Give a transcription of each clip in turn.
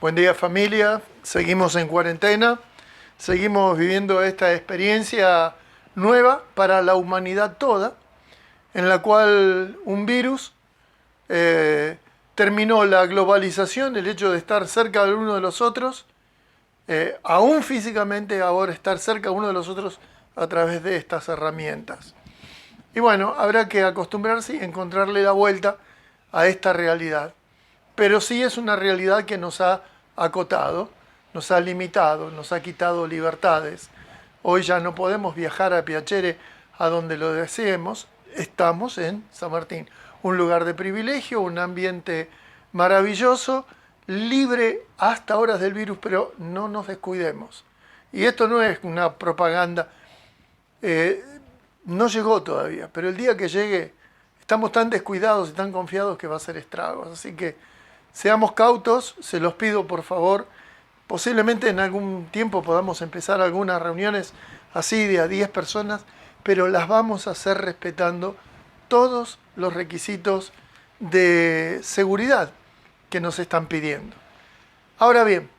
Buen día, familia. Seguimos en cuarentena. Seguimos viviendo esta experiencia nueva para la humanidad toda, en la cual un virus terminó la globalización, el hecho de estar cerca de uno de los otros, aún físicamente ahora estar cerca de uno de los otros a través de estas herramientas. Y bueno, habrá que acostumbrarse y encontrarle la vuelta a esta realidad. Pero sí es una realidad que nos ha acotado, nos ha limitado, nos ha quitado libertades. Hoy ya no podemos viajar a Piacere a donde lo deseemos. Estamos en San Martín, un lugar de privilegio, un ambiente maravilloso, libre hasta horas del virus, pero no nos descuidemos. Y esto no es una propaganda, no llegó todavía, pero el día que llegue estamos tan descuidados y tan confiados que va a ser estragos. Así que seamos cautos, se los pido por favor. Posiblemente en algún tiempo podamos empezar algunas reuniones así de a 10 personas, pero las vamos a hacer respetando todos los requisitos de seguridad que nos están pidiendo. Ahora bien,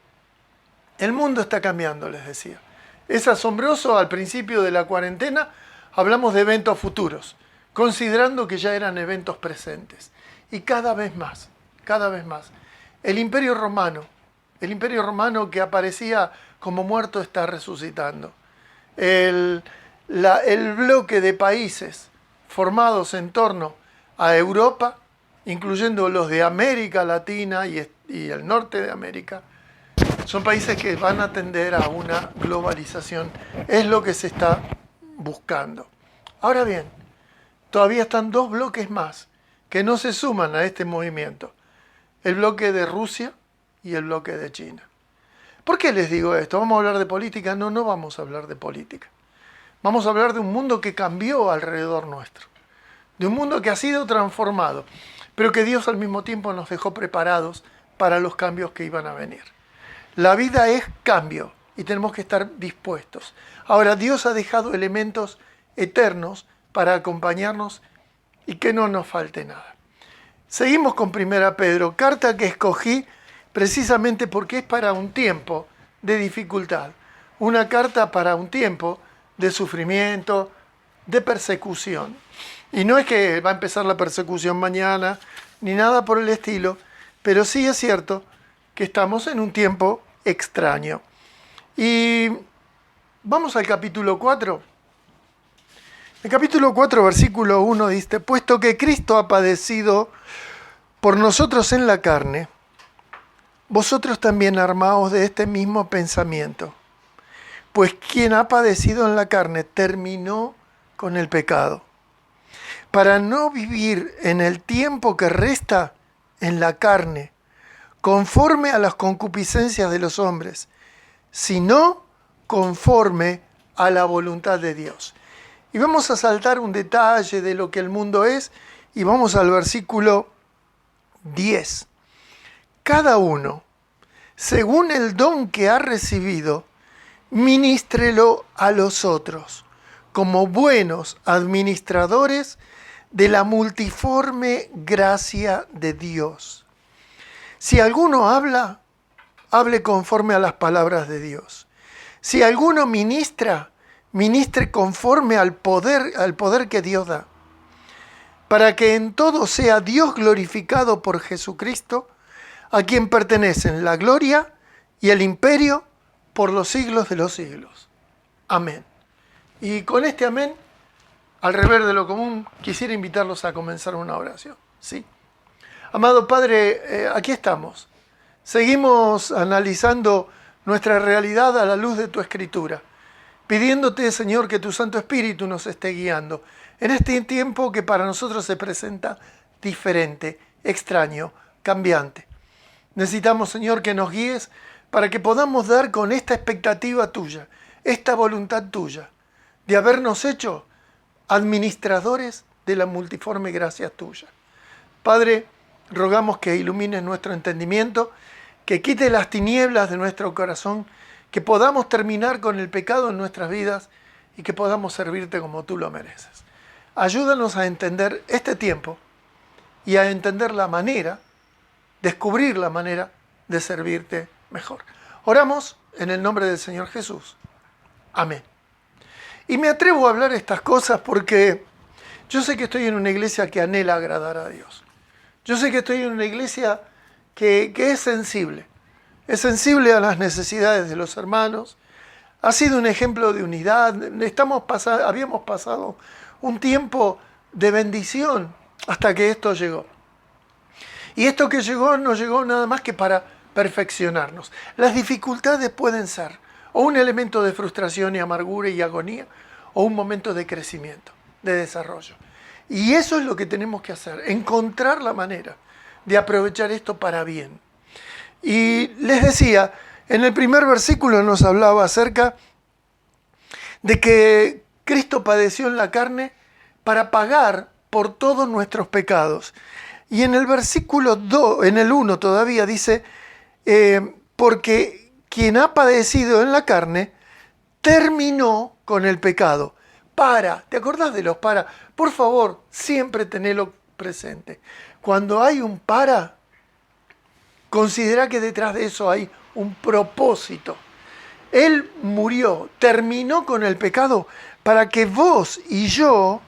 el mundo está cambiando, les decía. Es asombroso, al principio de la cuarentena hablamos de eventos futuros, considerando que ya eran eventos presentes. Y cada vez más. El Imperio Romano que aparecía como muerto está resucitando. El bloque de países formados en torno a Europa, incluyendo los de América Latina y el norte de América, son países que van a tender a una globalización. Es lo que se está buscando. Ahora bien, todavía están dos bloques más que no se suman a este movimiento. El bloque de Rusia y el bloque de China. ¿Por qué les digo esto? ¿Vamos a hablar de política? No, no vamos a hablar de política. Vamos a hablar de un mundo que cambió alrededor nuestro. De un mundo que ha sido transformado, pero que Dios al mismo tiempo nos dejó preparados para los cambios que iban a venir. La vida es cambio y tenemos que estar dispuestos. Ahora, Dios ha dejado elementos eternos para acompañarnos y que no nos falte nada. Seguimos con 1 Pedro, carta que escogí precisamente porque es para un tiempo de dificultad. Una carta para un tiempo de sufrimiento, de persecución. Y no es que va a empezar la persecución mañana, ni nada por el estilo, pero sí es cierto que estamos en un tiempo extraño. Y vamos al capítulo 4. El capítulo 4, versículo 1 dice: puesto que Cristo ha padecido por nosotros en la carne, vosotros también armaos de este mismo pensamiento. Pues quien ha padecido en la carne terminó con el pecado, para no vivir en el tiempo que resta en la carne, conforme a las concupiscencias de los hombres, sino conforme a la voluntad de Dios. Y vamos a saltar un detalle de lo que el mundo es y vamos al versículo 10. Cada uno, según el don que ha recibido, ministrelo a los otros, como buenos administradores de la multiforme gracia de Dios. Si alguno habla, hable conforme a las palabras de Dios. Si alguno ministra, ministre conforme al poder que Dios da, para que en todo sea Dios glorificado por Jesucristo, a quien pertenecen la gloria y el imperio por los siglos de los siglos. Amén. Y con este amén, al revés de lo común, quisiera invitarlos a comenzar una oración. ¿Sí? Amado Padre, aquí estamos. Seguimos analizando nuestra realidad a la luz de tu Escritura, pidiéndote, Señor, que tu Santo Espíritu nos esté guiando en este tiempo que para nosotros se presenta diferente, extraño, cambiante. Necesitamos, Señor, que nos guíes para que podamos dar con esta expectativa tuya, esta voluntad tuya, de habernos hecho administradores de la multiforme gracia tuya. Padre, rogamos que ilumines nuestro entendimiento, que quite las tinieblas de nuestro corazón, que podamos terminar con el pecado en nuestras vidas y que podamos servirte como tú lo mereces. Ayúdanos a entender este tiempo y a entender la manera, descubrir la manera de servirte mejor. Oramos en el nombre del Señor Jesús. Amén. Y me atrevo a hablar estas cosas porque yo sé que estoy en una iglesia que anhela agradar a Dios. Yo sé que estoy en una iglesia que es sensible. Es sensible a las necesidades de los hermanos. Ha sido un ejemplo de unidad. Habíamos pasado un tiempo de bendición hasta que esto llegó. Y esto que llegó no llegó nada más que para perfeccionarnos. Las dificultades pueden ser o un elemento de frustración y amargura y agonía, o un momento de crecimiento, de desarrollo. Y eso es lo que tenemos que hacer, encontrar la manera de aprovechar esto para bien. Y les decía, en el primer versículo nos hablaba acerca de que Cristo padeció en la carne para pagar por todos nuestros pecados. Y en el versículo 2, en el 1 todavía dice, porque quien ha padecido en la carne terminó con el pecado. ¿Te acordás de los para? Por favor, siempre tenelo presente. Cuando hay un para, considera que detrás de eso hay un propósito. Él murió, terminó con el pecado para que vos y yo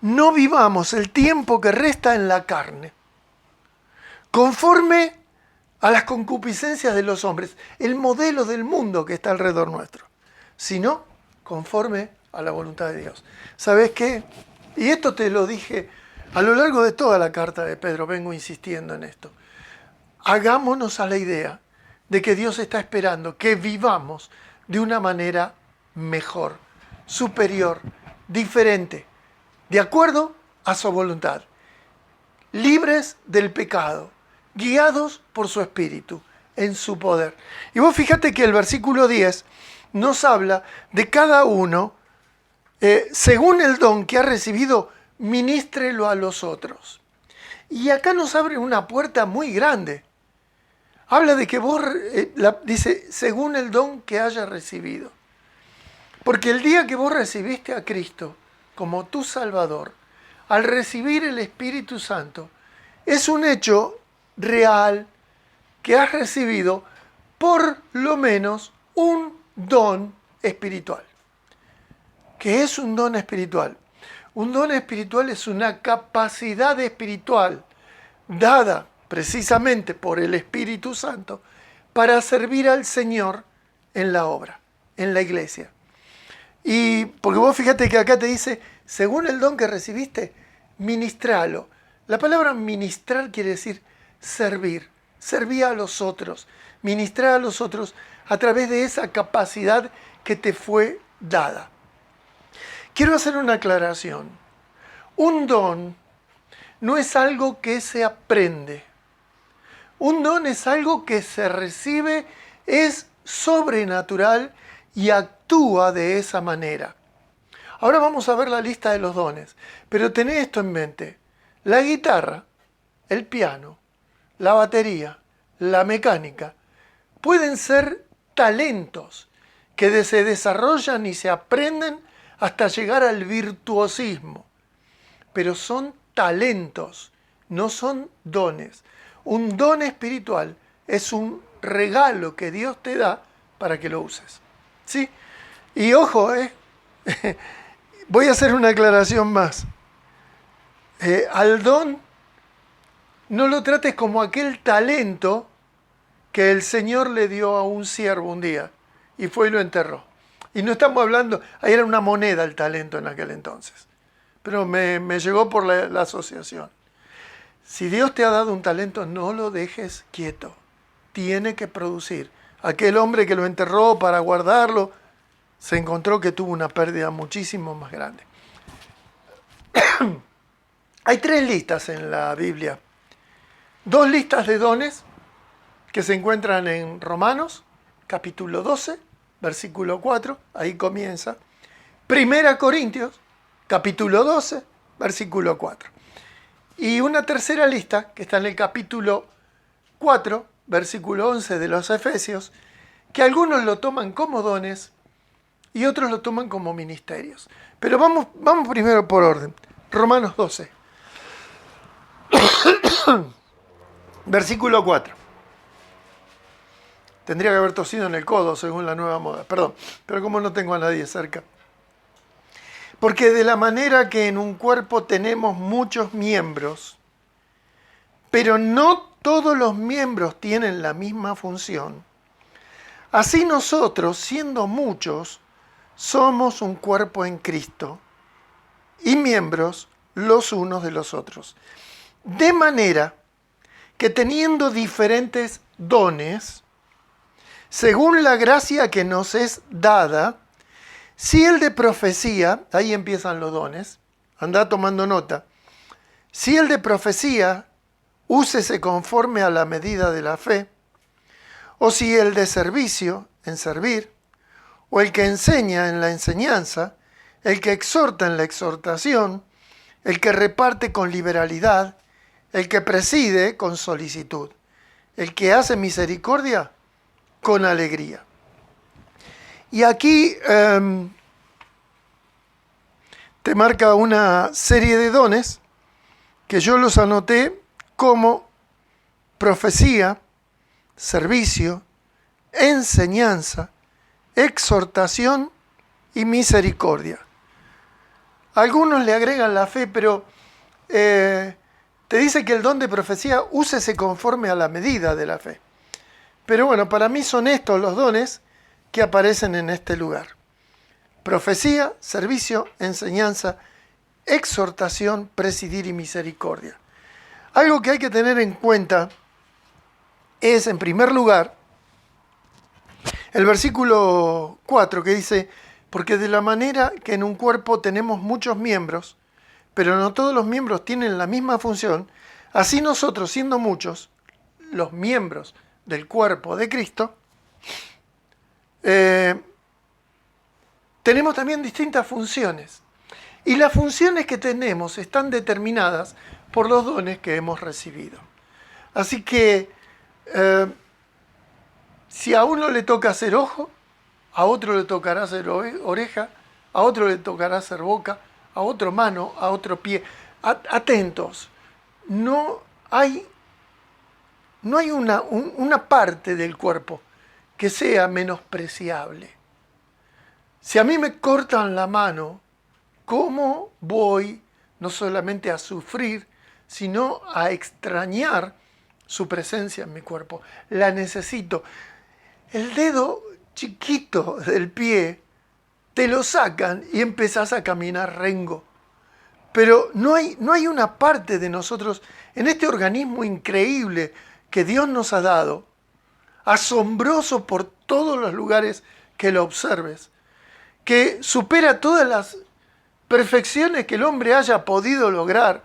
no vivamos el tiempo que resta en la carne, conforme a las concupiscencias de los hombres, el modelo del mundo que está alrededor nuestro, sino conforme a la voluntad de Dios. ¿Sabes qué? Y esto te lo dije a lo largo de toda la carta de Pedro, vengo insistiendo en esto. Hagámonos a la idea de que Dios está esperando que vivamos de una manera mejor, superior, diferente, de acuerdo a su voluntad, libres del pecado, guiados por su Espíritu, en su poder. Y vos fíjate que el versículo 10 nos habla de cada uno, según el don que ha recibido, ministrelo a los otros. Y acá nos abre una puerta muy grande. Habla de que vos, dice, según el don que haya recibido. Porque el día que vos recibiste a Cristo como tu Salvador, al recibir el Espíritu Santo, es un hecho real que has recibido por lo menos un don espiritual. ¿Qué es un don espiritual? Un don espiritual es una capacidad espiritual dada precisamente por el Espíritu Santo para servir al Señor en la obra, en la iglesia. Y porque vos fíjate que acá te dice, según el don que recibiste, ministralo. La palabra ministrar quiere decir servir, servir a los otros, ministrar a los otros a través de esa capacidad que te fue dada. Quiero hacer una aclaración. Un don no es algo que se aprende. Un don es algo que se recibe, es sobrenatural y actúa de esa manera. Ahora vamos a ver la lista de los dones, pero tened esto en mente. La guitarra, el piano, la batería, la mecánica, pueden ser talentos que se desarrollan y se aprenden hasta llegar al virtuosismo. Pero son talentos, no son dones. Un don espiritual es un regalo que Dios te da para que lo uses. ¿Sí? Y ojo, voy a hacer una aclaración más. Al don no lo trates como aquel talento que el Señor le dio a un siervo un día y fue y lo enterró. Y no estamos hablando, ahí era una moneda el talento en aquel entonces, pero me llegó por la asociación. Si Dios te ha dado un talento, no lo dejes quieto, tiene que producir. Aquel hombre que lo enterró para guardarlo, se encontró que tuvo una pérdida muchísimo más grande. Hay 3 listas en la Biblia. 2 listas de dones que se encuentran en Romanos, capítulo 12, versículo 4, ahí comienza. 1 Corintios, capítulo 12, versículo 4. Y una tercera lista que está en el capítulo 4, versículo 11 de los Efesios, que algunos lo toman como dones y otros lo toman como ministerios. Pero vamos primero por orden. Romanos 12, versículo 4. Tendría que haber tosido en el codo, según la nueva moda. Perdón, pero como no tengo a nadie cerca. Porque de la manera que en un cuerpo tenemos muchos miembros, pero no todos los miembros tienen la misma función, así nosotros, siendo muchos, somos un cuerpo en Cristo y miembros los unos de los otros. De manera que teniendo diferentes dones, según la gracia que nos es dada, si el de profecía, ahí empiezan los dones, anda tomando nota, si el de profecía, úsese conforme a la medida de la fe, o si el de servicio, en servir, o el que enseña en la enseñanza, el que exhorta en la exhortación, el que reparte con liberalidad, el que preside con solicitud, el que hace misericordia con alegría. Y aquí te marca una serie de dones que yo los anoté como profecía, servicio, enseñanza, exhortación y misericordia. Algunos le agregan la fe, pero te dice que el don de profecía úsese conforme a la medida de la fe. Pero bueno, para mí son estos los dones que aparecen en este lugar. Profecía, servicio, enseñanza, exhortación, presidir y misericordia. Algo que hay que tener en cuenta es, en primer lugar, el versículo 4 que dice, porque de la manera que en un cuerpo tenemos muchos miembros, pero no todos los miembros tienen la misma función, así nosotros, siendo muchos, los miembros del cuerpo de Cristo, tenemos también distintas funciones. Y las funciones que tenemos están determinadas por los dones que hemos recibido. Así que, si a uno le toca hacer ojo, a otro le tocará hacer oreja, a otro le tocará hacer boca, a otro mano, a otro pie. Atentos, no hay una parte del cuerpo que sea menospreciable. Si a mí me cortan la mano, ¿cómo voy no solamente a sufrir, sino a extrañar su presencia en mi cuerpo? La necesito. El dedo chiquito del pie te lo sacan y empezás a caminar rengo. Pero no hay una parte de nosotros en este organismo increíble que Dios nos ha dado, asombroso por todos los lugares que lo observes, que supera todas las perfecciones que el hombre haya podido lograr.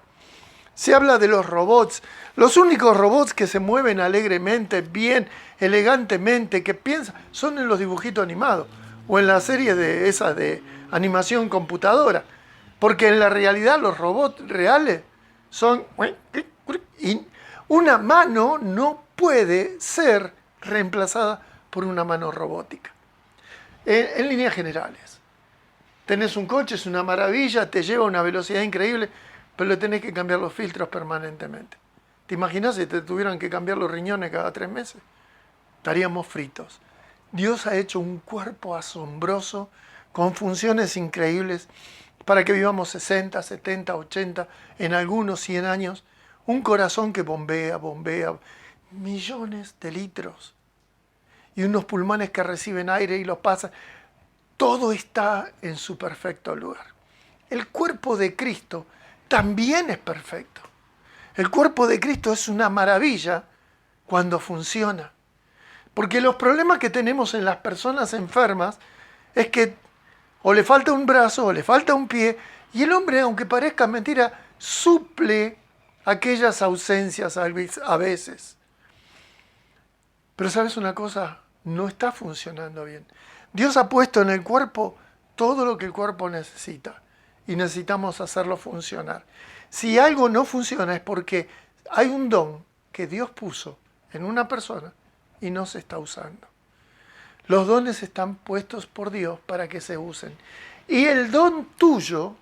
Se habla de los robots, los únicos robots que se mueven alegremente, bien, elegantemente, que piensan, son en los dibujitos animados o en la serie de esas de animación computadora. Porque en la realidad los robots reales son... Y una mano no puede ser reemplazada por una mano robótica. En líneas generales. Tenés un coche, es una maravilla, te lleva a una velocidad increíble, pero le tenés que cambiar los filtros permanentemente. ¿Te imaginas si te tuvieran que cambiar los riñones cada 3 meses? Estaríamos fritos. Dios ha hecho un cuerpo asombroso, con funciones increíbles, para que vivamos 60, 70, 80, en algunos 100 años, un corazón que bombea millones de litros, y unos pulmones que reciben aire y los pasan. Todo está en su perfecto lugar. El cuerpo de Cristo también es perfecto. El cuerpo de Cristo es una maravilla cuando funciona. Porque los problemas que tenemos en las personas enfermas es que o le falta un brazo o le falta un pie, y el hombre, aunque parezca mentira, suple aquellas ausencias a veces. Pero ¿sabes una cosa? No está funcionando bien. Dios ha puesto en el cuerpo todo lo que el cuerpo necesita y necesitamos hacerlo funcionar. Si algo no funciona es porque hay un don que Dios puso en una persona y no se está usando. Los dones están puestos por Dios para que se usen. Y el don tuyo,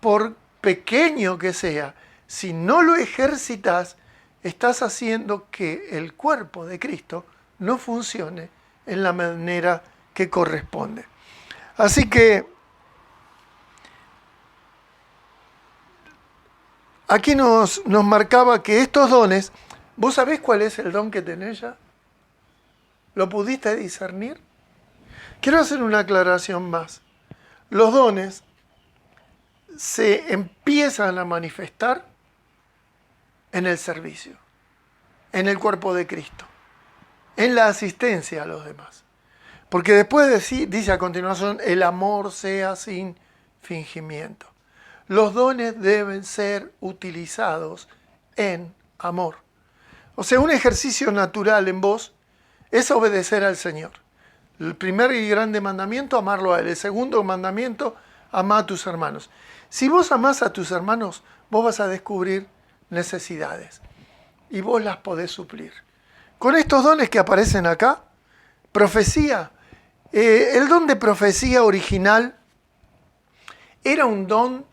por pequeño que sea, si no lo ejercitas, estás haciendo que el cuerpo de Cristo no funcione en la manera que corresponde. Así que aquí nos marcaba que estos dones, ¿vos sabés cuál es el don que tenés ya? ¿Lo pudiste discernir? Quiero hacer una aclaración más. Los dones se empiezan a manifestar en el servicio, en el cuerpo de Cristo, en la asistencia a los demás. Porque después dice a continuación, el amor sea sin fingimiento. Los dones deben ser utilizados en amor. O sea, un ejercicio natural en vos es obedecer al Señor. El primer y grande mandamiento, amarlo a Él. El segundo mandamiento, amar a tus hermanos. Si vos amás a tus hermanos, vos vas a descubrir necesidades y vos las podés suplir. Con estos dones que aparecen acá, profecía, el don de profecía original era un don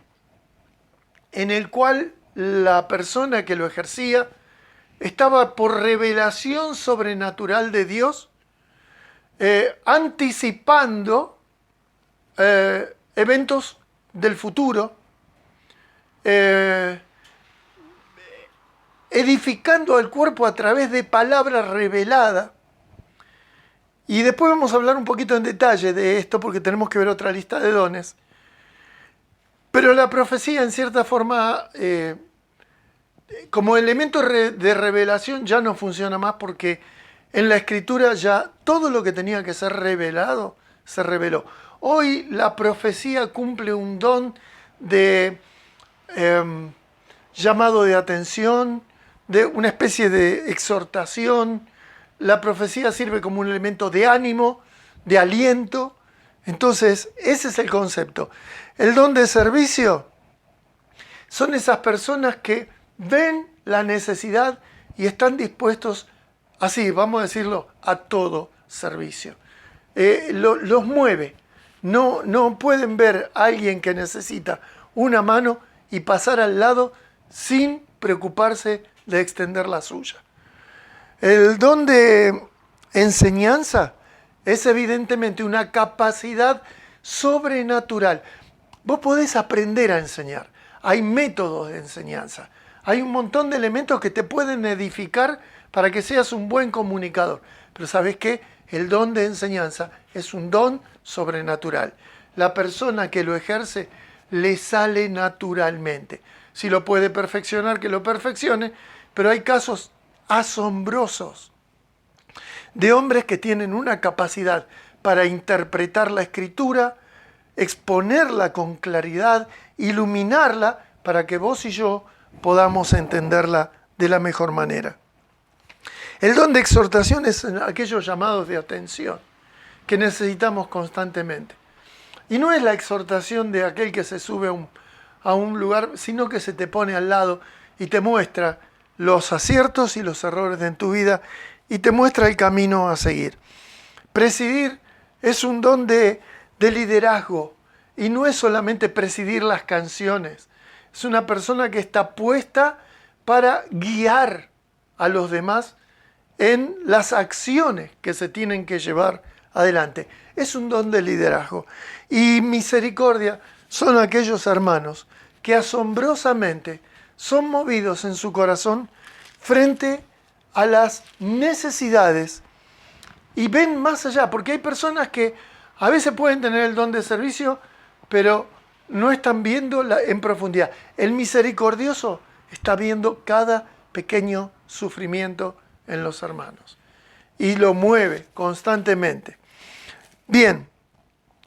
en el cual la persona que lo ejercía estaba por revelación sobrenatural de Dios, anticipando eventos del futuro, edificando al cuerpo a través de palabra revelada. Y después vamos a hablar un poquito en detalle de esto porque tenemos que ver otra lista de dones. Pero la profecía en cierta forma, como elemento de revelación, ya no funciona más porque en la Escritura ya todo lo que tenía que ser revelado se reveló. Hoy la profecía cumple un don de llamado de atención, de una especie de exhortación. La profecía sirve como un elemento de ánimo, de aliento. Entonces, ese es el concepto. El don de servicio son esas personas que ven la necesidad y están dispuestos, así, vamos a decirlo, a todo servicio. Los mueve. No pueden ver a alguien que necesita una mano y pasar al lado sin preocuparse de extender la suya. El don de enseñanza es evidentemente una capacidad sobrenatural. Vos podés aprender a enseñar. Hay métodos de enseñanza. Hay un montón de elementos que te pueden edificar para que seas un buen comunicador. Pero ¿sabés qué? El don de enseñanza es un don sobrenatural. La persona que lo ejerce le sale naturalmente. Si lo puede perfeccionar, que lo perfeccione, pero hay casos asombrosos de hombres que tienen una capacidad para interpretar la Escritura, exponerla con claridad, iluminarla para que vos y yo podamos entenderla de la mejor manera. El don de exhortación es aquellos llamados de atención que necesitamos constantemente. Y no es la exhortación de aquel que se sube a un lugar, sino que se te pone al lado y te muestra los aciertos y los errores de tu vida y te muestra el camino a seguir. Presidir es un don de liderazgo y no es solamente presidir las canciones. Es una persona que está puesta para guiar a los demás en las acciones que se tienen que llevar adelante. Es un don de liderazgo. Y misericordia son aquellos hermanos que asombrosamente son movidos en su corazón frente a las necesidades y ven más allá, porque hay personas que a veces pueden tener el don de servicio, pero no están viendo en profundidad. El misericordioso está viendo cada pequeño sufrimiento en los hermanos y lo mueve constantemente. Bien,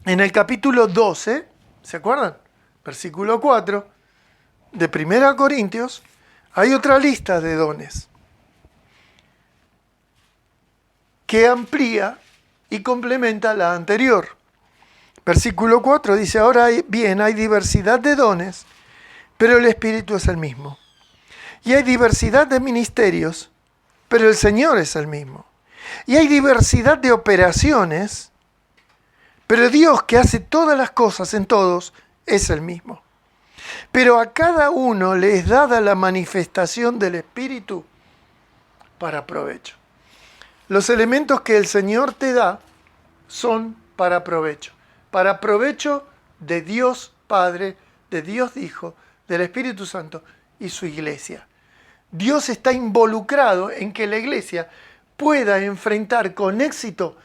en el capítulo 12, ¿se acuerdan? Versículo 4 de 1 Corintios, hay otra lista de dones que amplía y complementa la anterior. Versículo 4 dice, ahora bien, hay diversidad de dones, pero el Espíritu es el mismo. Y hay diversidad de ministerios, pero el Señor es el mismo. Y hay diversidad de operaciones, pero Dios que hace todas las cosas en todos es el mismo. Pero a cada uno le es dada la manifestación del Espíritu para provecho. Los elementos que el Señor te da son para provecho de Dios Padre, de Dios Hijo, del Espíritu Santo y su iglesia. Dios está involucrado en que la iglesia pueda enfrentar con éxito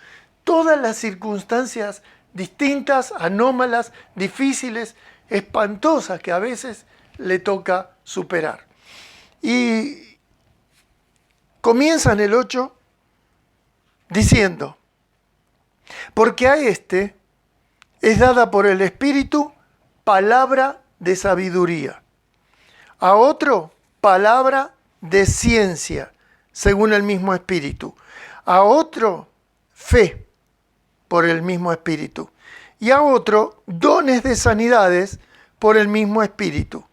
todas las circunstancias distintas, anómalas, difíciles, espantosas que a veces le toca superar. Y comienza en el 8 diciendo, porque a este es dada por el Espíritu palabra de sabiduría, a otro palabra de ciencia, según el mismo Espíritu, a otro fe por el mismo Espíritu, y a otro dones de sanidades por el mismo Espíritu,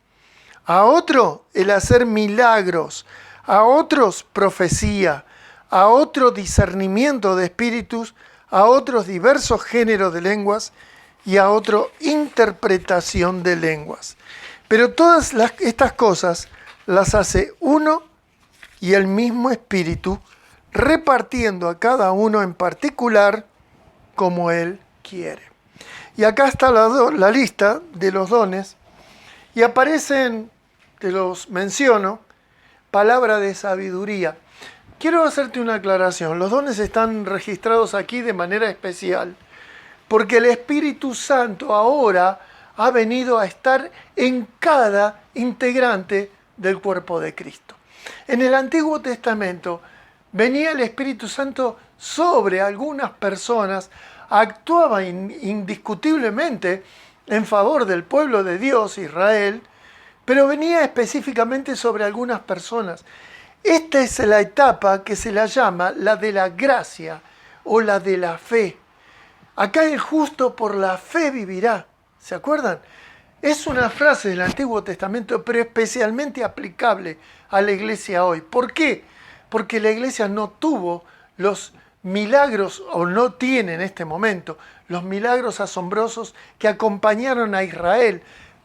a otro el hacer milagros, a otros profecía, a otro discernimiento de espíritus, a otros diversos géneros de lenguas y a otro interpretación de lenguas. Pero todas estas cosas las hace uno y el mismo Espíritu, repartiendo a cada uno en particular como Él quiere. Y acá está la lista de los dones y aparecen, te los menciono, palabra de sabiduría. Quiero hacerte una aclaración. Los dones están registrados aquí de manera especial porque el Espíritu Santo ahora ha venido a estar en cada integrante del cuerpo de Cristo. En el Antiguo Testamento venía el Espíritu Santo sobre algunas personas, actuaba indiscutiblemente en favor del pueblo de Dios, Israel, pero venía específicamente sobre algunas personas. Esta es la etapa que se la llama la de la gracia o la de la fe. Acá el justo por la fe vivirá. ¿Se acuerdan? Es una frase del Antiguo Testamento, pero especialmente aplicable a la iglesia hoy. ¿Por qué? Porque la iglesia no tuvo los milagros, o no tiene en este momento, los milagros asombrosos que acompañaron a Israel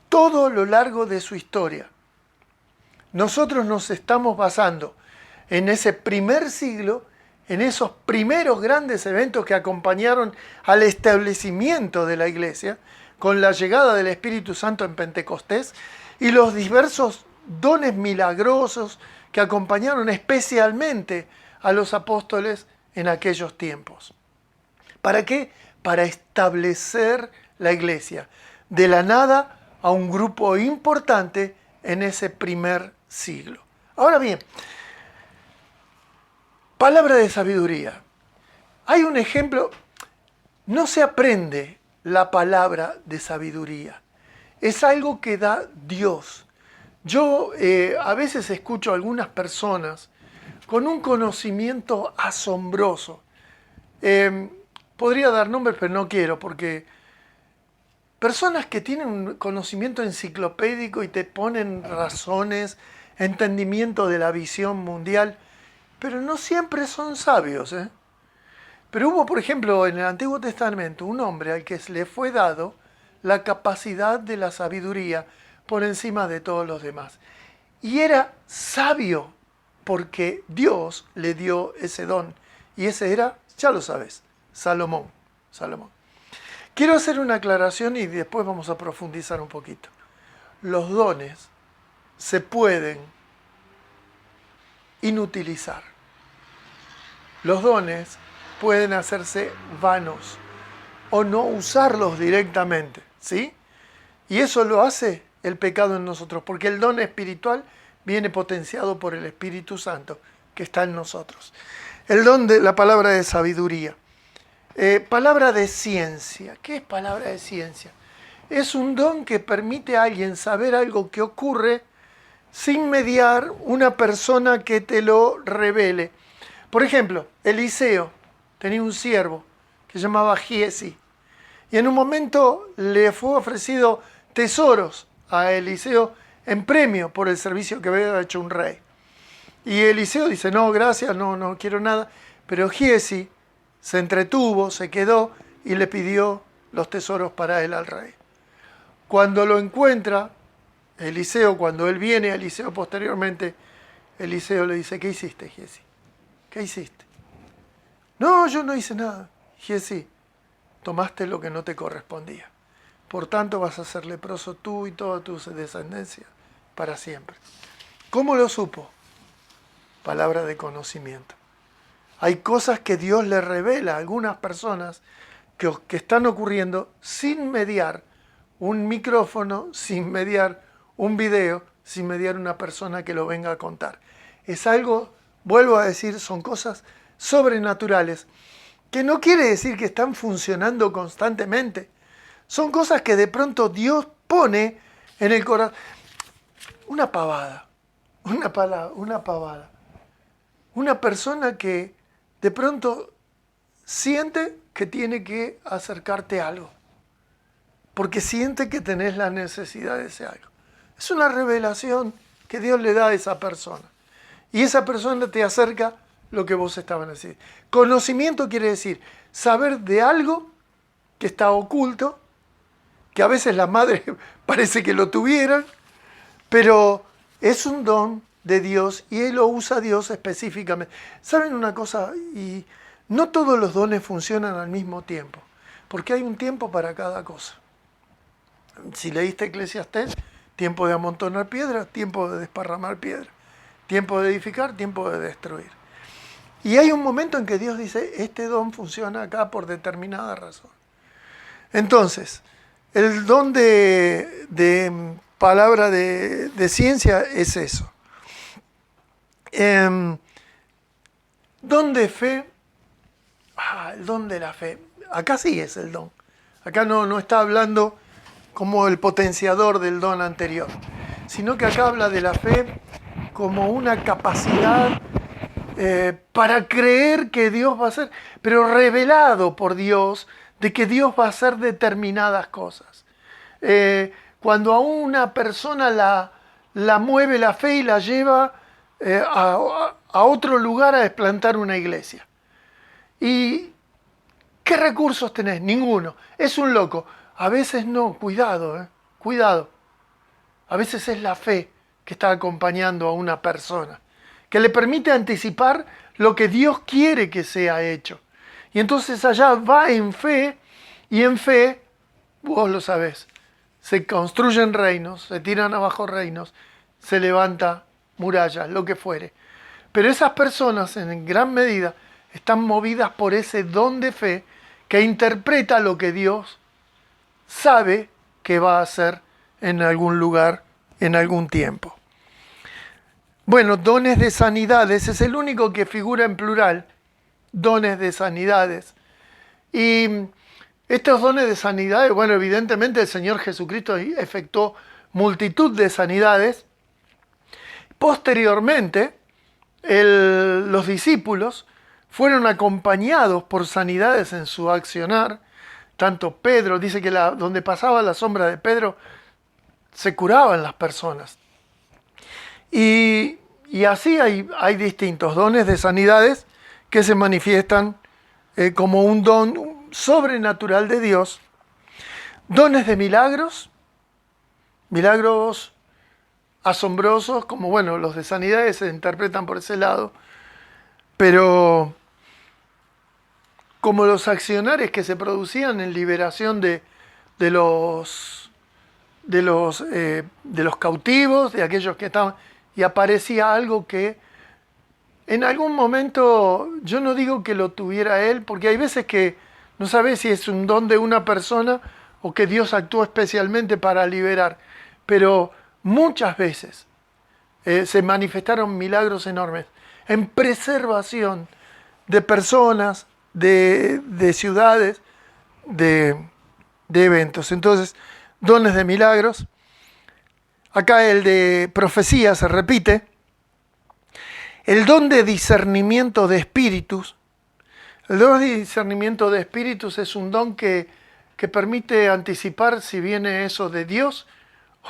todo lo largo de su historia. Nosotros nos estamos basando en ese primer siglo, en esos primeros grandes eventos que acompañaron al establecimiento de la iglesia, con la llegada del Espíritu Santo en Pentecostés, y los diversos dones milagrosos que acompañaron especialmente a los apóstoles en aquellos tiempos. ¿Para qué? Para establecer la iglesia, de la nada a un grupo importante en ese primer siglo. Ahora bien, palabra de sabiduría. Hay un ejemplo, no se aprende la palabra de sabiduría, es algo que da Dios. Yo a veces escucho a algunas personas con un conocimiento asombroso. Podría dar nombres, pero no quiero, porque personas que tienen un conocimiento enciclopédico y te ponen razones, entendimiento de la visión mundial, pero no siempre son sabios, ¿eh? Pero hubo, por ejemplo, en el Antiguo Testamento un hombre al que le fue dado la capacidad de la sabiduría por encima de todos los demás. Y era sabio porque Dios le dio ese don. Y ese era, ya lo sabes, Salomón. Quiero hacer una aclaración y después vamos a profundizar un poquito. Los dones se pueden inutilizar. Los dones pueden hacerse vanos o no usarlos directamente, ¿sí? Y eso lo hace el pecado en nosotros, porque el don espiritual viene potenciado por el Espíritu Santo que está en nosotros. El don de la palabra de sabiduría. Palabra de ciencia. ¿Qué es palabra de ciencia? Es un don que permite a alguien saber algo que ocurre sin mediar una persona que te lo revele. Por ejemplo, Eliseo tenía un siervo que se llamaba Giesi. Y en un momento le fue ofrecido tesoros a Eliseo en premio por el servicio que había hecho un rey. Y Eliseo dice, no, gracias, no quiero nada. Pero Giesi se entretuvo, se quedó y le pidió los tesoros para él al rey. Cuando lo encuentra, Eliseo, cuando él viene a Eliseo posteriormente, Eliseo le dice, ¿qué hiciste, Giesi? ¿Qué hiciste? No, yo no hice nada. Dije, sí, tomaste lo que no te correspondía. Por tanto vas a ser leproso tú y toda tu descendencia para siempre. ¿Cómo lo supo? Palabra de conocimiento. Hay cosas que Dios le revela a algunas personas que están ocurriendo sin mediar un micrófono, sin mediar un video, sin mediar una persona que lo venga a contar. Es algo, vuelvo a decir, son cosas sobrenaturales, que no quiere decir que están funcionando constantemente. Son cosas que de pronto Dios pone en el corazón. Una pavada, una pavada. Una persona que de pronto siente que tiene que acercarte a algo, porque siente que tenés la necesidad de ese algo. Es una revelación que Dios le da a esa persona. Y esa persona te acerca lo que vos estabas necesitando. Conocimiento quiere decir saber de algo que está oculto, que a veces las madres parece que lo tuvieran, pero es un don de Dios y Él lo usa Dios específicamente. ¿Saben una cosa? Y no todos los dones funcionan al mismo tiempo, porque hay un tiempo para cada cosa. Si leíste Eclesiastés, tiempo de amontonar piedra, tiempo de desparramar piedra, tiempo de edificar, tiempo de destruir. Y hay un momento en que Dios dice, este don funciona acá por determinada razón. Entonces, el don de palabra de ciencia es eso. Don de fe, el don de la fe. Acá sí es el don. Acá no está hablando como el potenciador del don anterior, sino que acá habla de la fe como una capacidad para creer que Dios va a hacer, pero revelado por Dios, de que Dios va a hacer determinadas cosas. Cuando a una persona la mueve la fe y la lleva a otro lugar a desplantar una iglesia. ¿Y qué recursos tenés? Ninguno. Es un loco. A veces no, cuidado, cuidado. A veces es la fe que está acompañando a una persona, que le permite anticipar lo que Dios quiere que sea hecho. Y entonces allá va en fe, y en fe, vos lo sabés, se construyen reinos, se tiran abajo reinos, se levanta murallas, lo que fuere. Pero esas personas en gran medida están movidas por ese don de fe que interpreta lo que Dios sabe que va a hacer en algún lugar, en algún tiempo. Bueno, dones de sanidades, es el único que figura en plural, dones de sanidades. Y estos dones de sanidades, bueno, evidentemente el Señor Jesucristo efectuó multitud de sanidades. Posteriormente, los discípulos fueron acompañados por sanidades en su accionar. Tanto Pedro, dice que donde pasaba la sombra de Pedro, se curaban las personas. Y así hay distintos dones de sanidades que se manifiestan como un don sobrenatural de Dios. Dones de milagros, milagros asombrosos, como bueno, los de sanidades se interpretan por ese lado, pero como los accionares que se producían en liberación de los cautivos, de aquellos que estaban, y aparecía algo que en algún momento, yo no digo que lo tuviera él, porque hay veces que no sabes si es un don de una persona o que Dios actuó especialmente para liberar, pero muchas veces se manifestaron milagros enormes en preservación de personas, de ciudades, de eventos. Entonces, dones de milagros. Acá el de profecía se repite. El don de discernimiento de espíritus. El don de discernimiento de espíritus es un don que permite anticipar si viene eso de Dios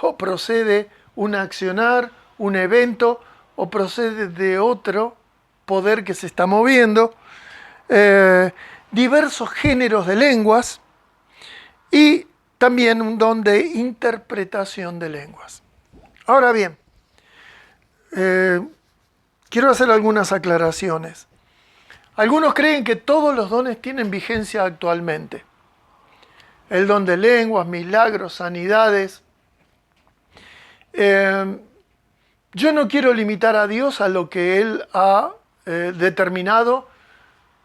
o procede un accionar, un evento o procede de otro poder que se está moviendo. Diversos géneros de lenguas y también un don de interpretación de lenguas. Ahora bien, quiero hacer algunas aclaraciones. Algunos creen que todos los dones tienen vigencia actualmente. El don de lenguas, milagros, sanidades. Yo no quiero limitar a Dios a lo que Él ha determinado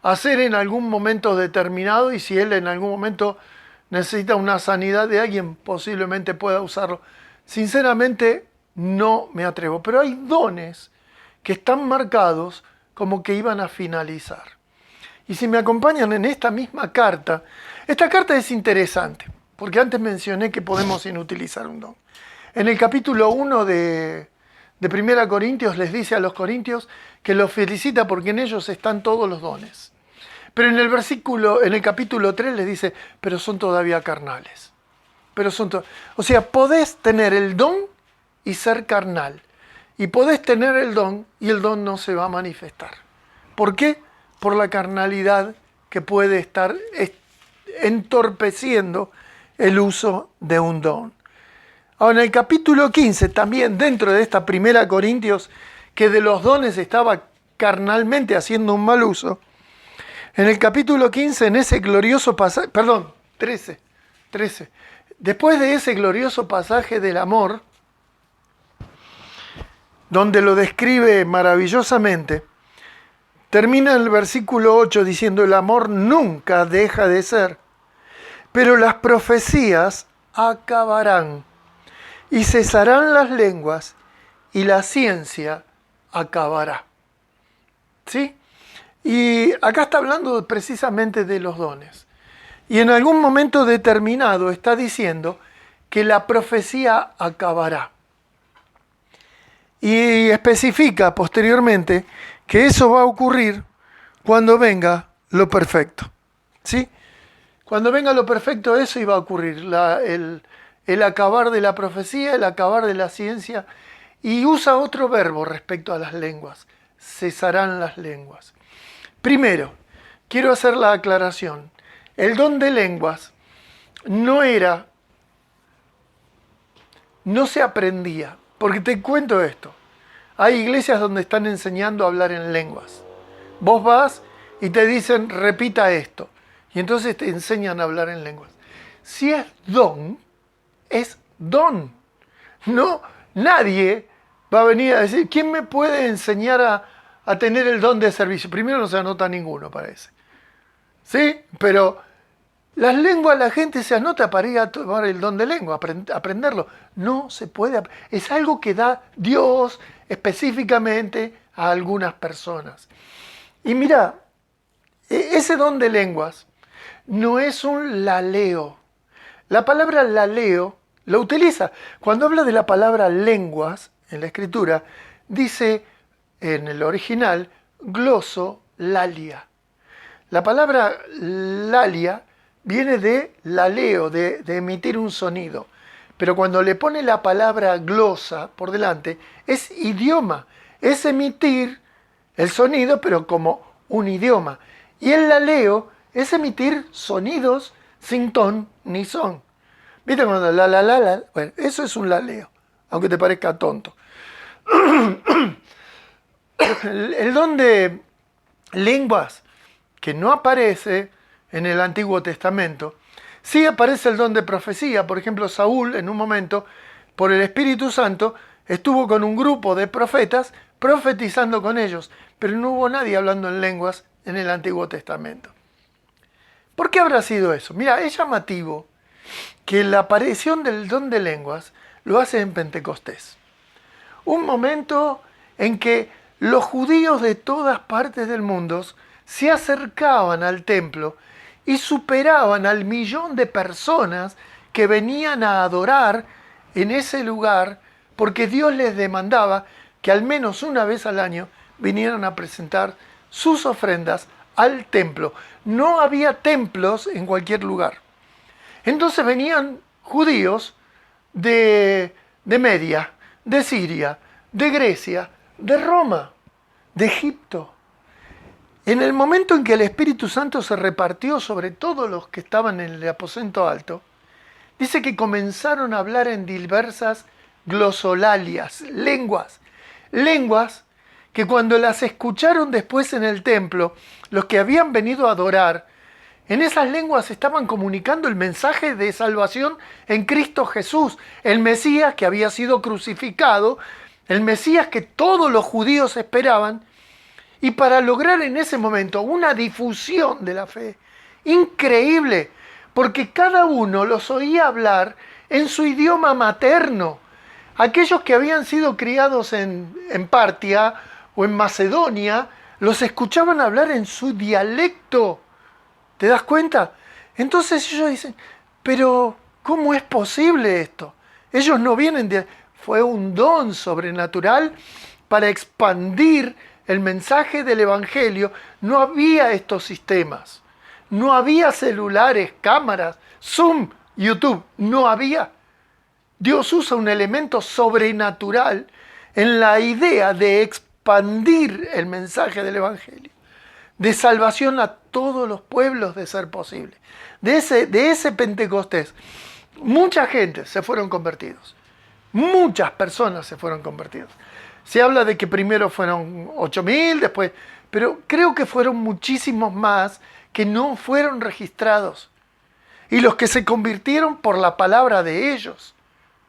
hacer en algún momento determinado, y si Él en algún momento necesita una sanidad de alguien, posiblemente pueda usarlo. Sinceramente, no me atrevo. Pero hay dones que están marcados como que iban a finalizar. Y si me acompañan en esta misma carta, esta carta es interesante, porque antes mencioné que podemos inutilizar un don. En el capítulo 1 de 1 Corintios les dice a los corintios que los felicita porque en ellos están todos los dones. Pero en el capítulo 3 les dice, pero son todavía carnales. O sea, podés tener el don y ser carnal. Y podés tener el don y el don no se va a manifestar. ¿Por qué? Por la carnalidad que puede estar entorpeciendo el uso de un don. Ahora, en el capítulo 15, también dentro de esta 1 Corintios, que de los dones estaba carnalmente haciendo un mal uso, en el capítulo 15, en ese glorioso pasaje, 13, después de ese glorioso pasaje del amor, donde lo describe maravillosamente, termina el versículo 8 diciendo, el amor nunca deja de ser, pero las profecías acabarán, y cesarán las lenguas, y la ciencia acabará. ¿Sí? Y acá está hablando precisamente de los dones. Y en algún momento determinado está diciendo que la profecía acabará. Y especifica posteriormente que eso va a ocurrir cuando venga lo perfecto. ¿Sí? Cuando venga lo perfecto, eso iba a ocurrir. El acabar de la profecía, el acabar de la ciencia. Y usa otro verbo respecto a las lenguas. Cesarán las lenguas. Primero, quiero hacer la aclaración. El don de lenguas no se aprendía. Porque te cuento esto. Hay iglesias donde están enseñando a hablar en lenguas. Vos vas y te dicen, repita esto. Y entonces te enseñan a hablar en lenguas. Si es don, es don. No, nadie va a venir a decir, ¿quién me puede enseñar a tener el don de servicio? Primero no se anota ninguno, parece. ¿Sí? Pero las lenguas, la gente se anota para ir a tomar el don de lengua, aprenderlo. No se puede. Es algo que da Dios específicamente a algunas personas. Y mira, ese don de lenguas no es un laleo. La palabra laleo lo utiliza. Cuando habla de la palabra lenguas en la escritura, dice en el original glosolalia. La palabra lalia viene de laleo, de emitir un sonido. Pero cuando le pone la palabra glosa por delante, es idioma. Es emitir el sonido, pero como un idioma. Y el laleo es emitir sonidos sin ton ni son. ¿Viste cuando la? Bueno, eso es un laleo, aunque te parezca tonto. El don de lenguas, que no aparece en el Antiguo Testamento, sí aparece el don de profecía. Por ejemplo, Saúl, en un momento, por el Espíritu Santo, estuvo con un grupo de profetas profetizando con ellos, pero no hubo nadie hablando en lenguas en el Antiguo Testamento. ¿Por qué habrá sido eso? Mira, es llamativo que la aparición del don de lenguas lo hace en Pentecostés. Un momento en que los judíos de todas partes del mundo se acercaban al templo y superaban al 1.000.000 de personas que venían a adorar en ese lugar, porque Dios les demandaba que al menos una vez al año vinieran a presentar sus ofrendas al templo. No había templos en cualquier lugar. Entonces venían judíos de Media, de Siria, de Grecia, de Roma, de Egipto. En el momento en que el Espíritu Santo se repartió sobre todos los que estaban en el aposento alto, dice que comenzaron a hablar en diversas glosolalias, lenguas que cuando las escucharon después en el templo, los que habían venido a adorar, en esas lenguas estaban comunicando el mensaje de salvación en Cristo Jesús, el Mesías que había sido crucificado, el Mesías que todos los judíos esperaban, y para lograr en ese momento una difusión de la fe increíble, porque cada uno los oía hablar en su idioma materno. Aquellos que habían sido criados en Partia o en Macedonia, los escuchaban hablar en su dialecto. ¿Te das cuenta? Entonces ellos dicen, pero ¿cómo es posible esto? Ellos no vienen de... Fue un don sobrenatural para expandir el mensaje del Evangelio. No había estos sistemas. No había celulares, cámaras, Zoom, YouTube. No había. Dios usa un elemento sobrenatural en la idea de expandir el mensaje del Evangelio, de salvación a todos los pueblos de ser posible. De ese Pentecostés, mucha gente se fueron convertidos. Muchas personas se fueron convertidas. Se habla de que primero fueron 8.000, después, pero creo que fueron muchísimos más que no fueron registrados. Y los que se convirtieron por la palabra de ellos.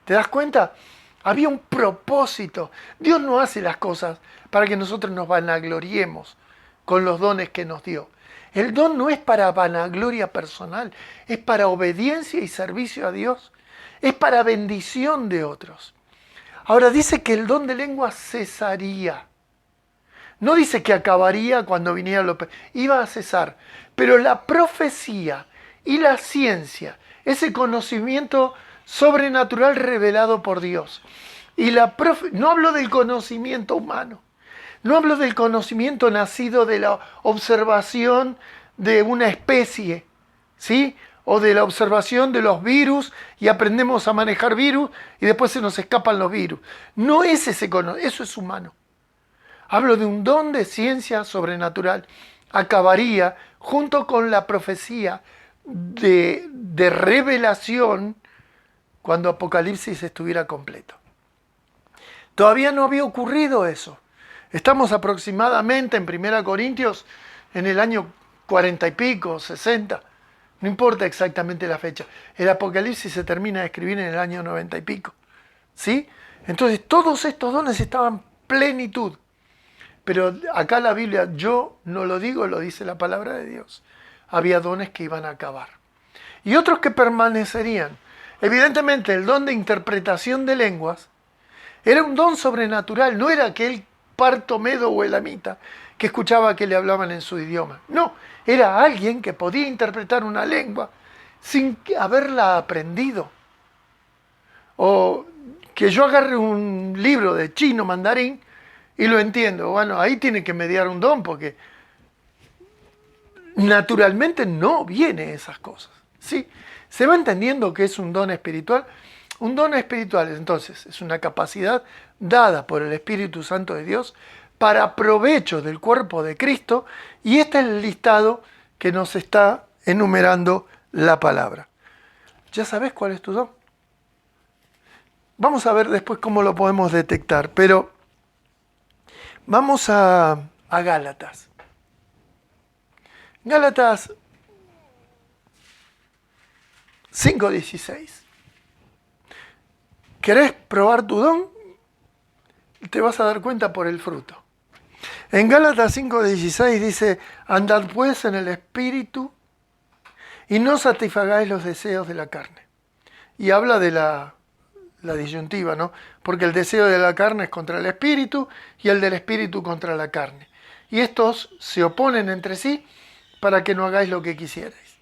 ¿Te das cuenta? Había un propósito. Dios no hace las cosas para que nosotros nos vanagloriemos con los dones que nos dio. El don no es para vanagloria personal, es para obediencia y servicio a Dios. Es para bendición de otros. Ahora dice que el don de lengua cesaría. No dice que acabaría cuando viniera López. Iba a cesar. Pero la profecía y la ciencia, ese conocimiento sobrenatural revelado por Dios. Y no hablo del conocimiento humano. No hablo del conocimiento nacido de la observación de una especie, ¿sí? O de la observación de los virus y aprendemos a manejar virus y después se nos escapan los virus. No es ese conocimiento, eso es humano. Hablo de un don de ciencia sobrenatural. Acabaría junto con la profecía de revelación cuando Apocalipsis estuviera completo. Todavía no había ocurrido eso. Estamos aproximadamente en 1 Corintios en el año 40 y pico, 60. No importa exactamente la fecha. El Apocalipsis se termina de escribir en el año 90 y pico. ¿Sí? Entonces todos estos dones estaban en plenitud. Pero acá la Biblia, yo no lo digo, lo dice la palabra de Dios. Había dones que iban a acabar. Y otros que permanecerían. Evidentemente el don de interpretación de lenguas era un don sobrenatural. No era aquel parto, medo o elamita que escuchaba que le hablaban en su idioma. No, era alguien que podía interpretar una lengua sin haberla aprendido. O que yo agarre un libro de chino mandarín y lo entiendo. Bueno, ahí tiene que mediar un don porque naturalmente no viene esas cosas. ¿Sí? ¿Se va entendiendo que es un don espiritual? Un don espiritual, entonces, es una capacidad dada por el Espíritu Santo de Dios para provecho del cuerpo de Cristo, y este es el listado que nos está enumerando la palabra. ¿Ya sabes cuál es tu don? Vamos a ver después cómo lo podemos detectar, pero vamos a Gálatas. Gálatas 5:16. ¿Querés probar tu don? Te vas a dar cuenta por el fruto. En Gálatas 5:16 dice, andad pues en el Espíritu y no satisfagáis los deseos de la carne. Y habla de la disyuntiva, ¿no? Porque el deseo de la carne es contra el Espíritu y el del Espíritu contra la carne. Y estos se oponen entre sí para que no hagáis lo que quisierais.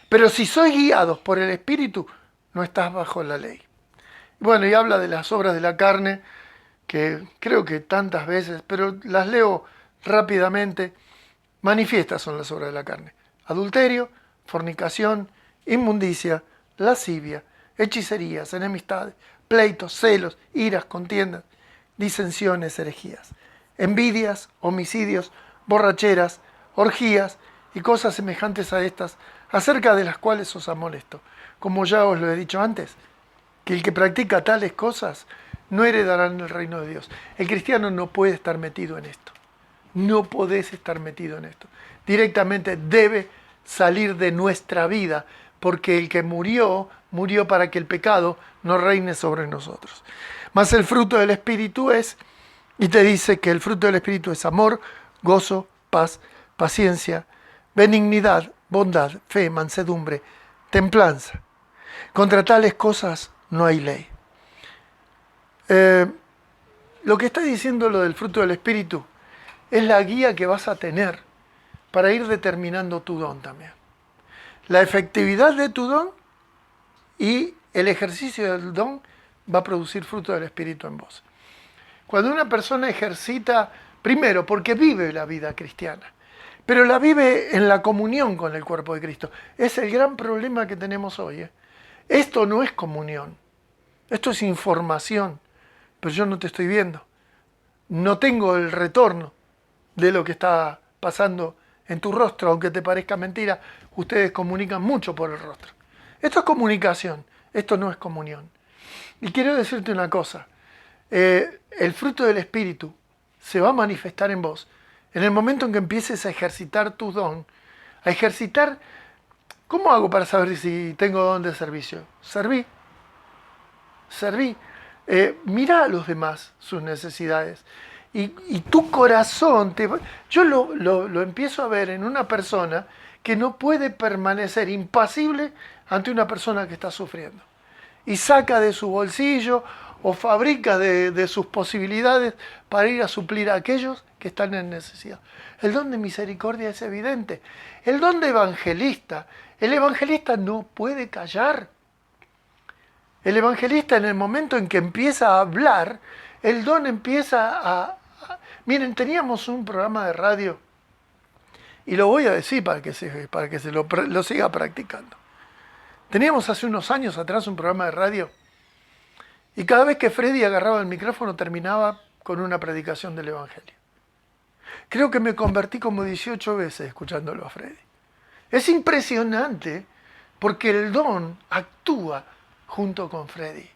Pero si sois guiados por el Espíritu, no estás bajo la ley. Bueno, y habla de las obras de la carne, que creo que tantas veces, pero las leo rápidamente. Manifiestas son las obras de la carne: adulterio, fornicación, inmundicia, lascivia, hechicerías, enemistades, pleitos, celos, iras, contiendas, disensiones, herejías, envidias, homicidios, borracheras, orgías y cosas semejantes a estas, acerca de las cuales os amonesto. Como ya os lo he dicho antes, que el que practica tales cosas no heredarán el reino de Dios. El cristiano no puede estar metido en esto. No podés estar metido en esto. Directamente debe salir de nuestra vida, porque el que murió, murió para que el pecado no reine sobre nosotros. Mas el fruto del Espíritu es, y te dice que el fruto del Espíritu es amor, gozo, paz, paciencia, benignidad, bondad, fe, mansedumbre, templanza. Contra tales cosas no hay ley. Lo que está diciendo lo del fruto del Espíritu es la guía que vas a tener para ir determinando tu don también. La efectividad de tu don y el ejercicio del don va a producir fruto del Espíritu en vos. Cuando una persona ejercita, primero porque vive la vida cristiana, pero la vive en la comunión con el cuerpo de Cristo. Es el gran problema que tenemos hoy. Esto no es comunión, esto es información, pero yo no te estoy viendo. No tengo el retorno de lo que está pasando en tu rostro, aunque te parezca mentira, ustedes comunican mucho por el rostro. Esto es comunicación, esto no es comunión. Y quiero decirte una cosa, el fruto del Espíritu se va a manifestar en vos en el momento en que empieces a ejercitar tu don, a ejercitar. ¿Cómo hago para saber si tengo don de servicio? Serví. Mira a los demás sus necesidades. Y tu corazón, yo lo empiezo a ver en una persona que no puede permanecer impasible ante una persona que está sufriendo. Y saca de su bolsillo o fabrica de sus posibilidades para ir a suplir a aquellos que están en necesidad. El don de misericordia es evidente. El don de evangelista, el evangelista no puede callar. El evangelista, en el momento en que empieza a hablar, el don empieza a... Miren, teníamos un programa de radio, y lo voy a decir para que se lo siga practicando. Teníamos hace unos años atrás un programa de radio, y cada vez que Freddy agarraba el micrófono terminaba con una predicación del Evangelio. Creo que me convertí como 18 veces escuchándolo a Freddy. Es impresionante porque el don actúa junto con Freddy.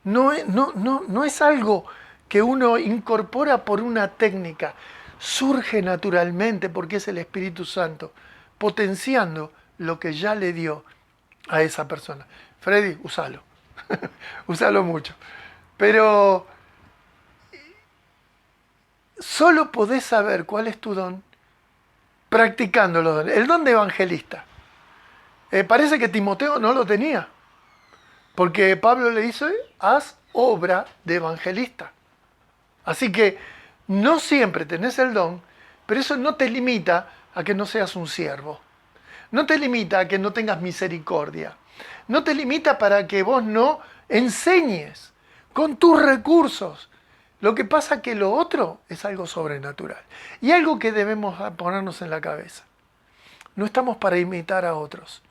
No es algo que uno incorpora por una técnica. Surge naturalmente porque es el Espíritu Santo potenciando lo que ya le dio a esa persona. Freddy, úsalo. Úsalo mucho. Pero solo podés saber cuál es tu don practicando los dones. El don de evangelista. Parece que Timoteo no lo tenía. Porque Pablo le dice, haz obra de evangelista. Así que no siempre tenés el don, pero eso no te limita a que no seas un siervo. No te limita a que no tengas misericordia. No te limita para que vos no enseñes con tus recursos. Lo que pasa es que lo otro es algo sobrenatural. Y algo que debemos ponernos en la cabeza. No estamos para imitar a otros.